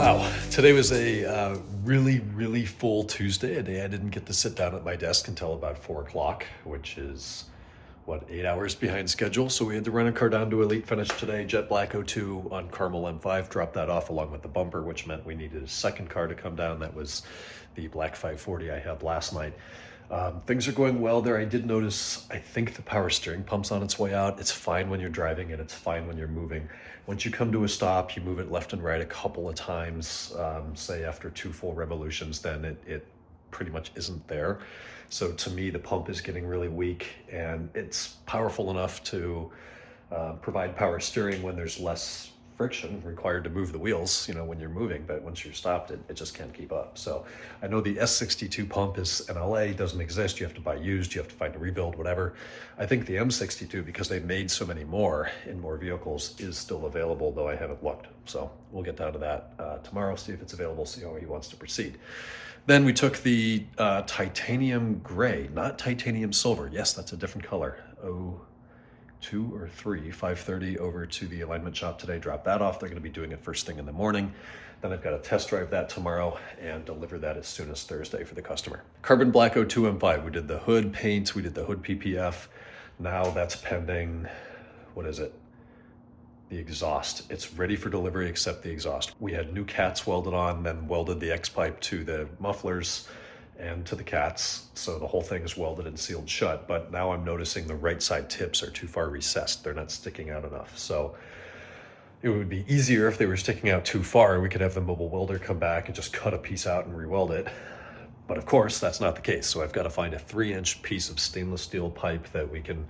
Wow, today was a really full Tuesday, a day I didn't get to sit down at my desk until about 4 o'clock, which is, what, 8 hours behind schedule. So we had to run a car down to Elite Finish today, Jet Black 02 on Carmel M5, drop that off along with the bumper, which meant we needed a second car to come down. That was the Black 540 I had last night. Things are going well there. I did notice, I think the power steering pump's on its way out. It's fine when you're driving and it's fine when you're moving. Once you come to a stop, you move it left and right a couple of times, say after 2 full revolutions, then it pretty much isn't there. So to me, the pump is getting really weak, and it's powerful enough to provide power steering when there's less friction required to move the wheels, when you're moving, but once you're stopped, it just can't keep up. So I know the S62 pump is an LA, doesn't exist. You have to buy used, you have to find a rebuild, whatever. I think the M62, because they've made so many more in more vehicles, is still available, though I haven't looked. So we'll get down to that tomorrow, see if it's available, see how he wants to proceed. Then we took the titanium gray, not titanium silver. Yes, that's a different color. 2 or 3, 5:30 over to the alignment shop today, drop that off. They're going to be doing it first thing in the morning. Then I've got to test drive that tomorrow and deliver that as soon as Thursday for the customer. Carbon Black 02 M5, we did the hood paint, we did the hood PPF. Now that's pending, what is it? The exhaust. It's ready for delivery except the exhaust. We had new cats welded on, then welded the X-pipe to the mufflers and to the cats, so the whole thing is welded and sealed shut. But now I'm noticing the right side tips are too far recessed. They're not sticking out enough. So it would be easier if they were sticking out too far. We could have the mobile welder come back and just cut a piece out and re-weld it. But of course, that's not the case. So I've got to find a 3-inch piece of stainless steel pipe that we can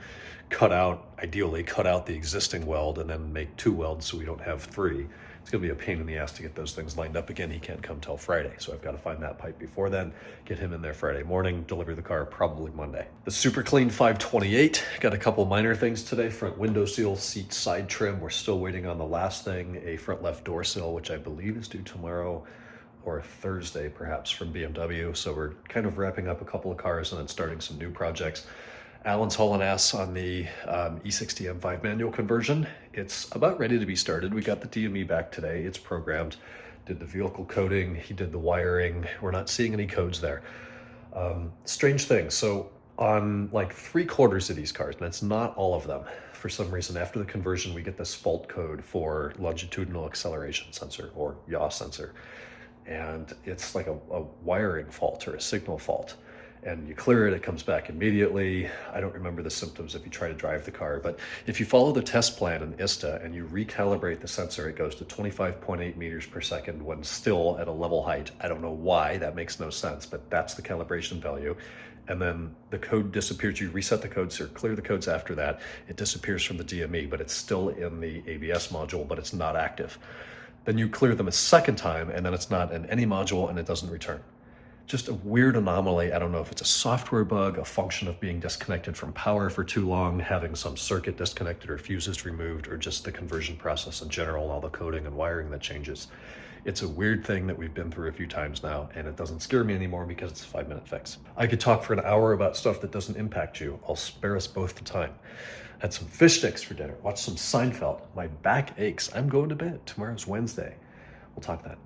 cut out, ideally cut out the existing weld and then make 2 welds so we don't have 3. It's gonna be a pain in the ass to get those things lined up again. He can't come till Friday, so I've got to find that pipe before then, get him in there Friday morning, deliver the car probably Monday. The Super Clean 528, got a couple minor things today. Front window seal, seat side trim. We're still waiting on the last thing, a front left door sill, which I believe is due tomorrow or Thursday perhaps from BMW. So we're kind of wrapping up a couple of cars and then starting some new projects. Alan's hauling ass on the E60 M5 manual conversion. It's about ready to be started. We got the DME back today. It's programmed. Did the vehicle coding. He did the wiring. We're not seeing any codes there. Strange thing. So on like 3/4 of these cars, and it's not all of them, for some reason after the conversion we get this fault code for longitudinal acceleration sensor, or yaw sensor. And it's like a wiring fault or a signal fault. And you clear it, it comes back immediately. I don't remember the symptoms if you try to drive the car, but if you follow the test plan in ISTA and you recalibrate the sensor, it goes to 25.8 meters per second when still at a level height. I don't know why, that makes no sense, but that's the calibration value. And then the code disappears. You reset the codes or clear the codes after that. It disappears from the DME, but it's still in the ABS module, but it's not active. Then you clear them a second time, and then it's not in any module and it doesn't return. Just a weird anomaly. I don't know if it's a software bug, a function of being disconnected from power for too long, having some circuit disconnected or fuses removed, or just the conversion process in general, all the coding and wiring that changes. It's a weird thing that we've been through a few times now, and it doesn't scare me anymore because it's a 5-minute fix. I could talk for an hour about stuff that doesn't impact you. I'll spare us both the time. Had some fish sticks for dinner, watched some Seinfeld. My back aches. I'm going to bed. Tomorrow's Wednesday. We'll talk then.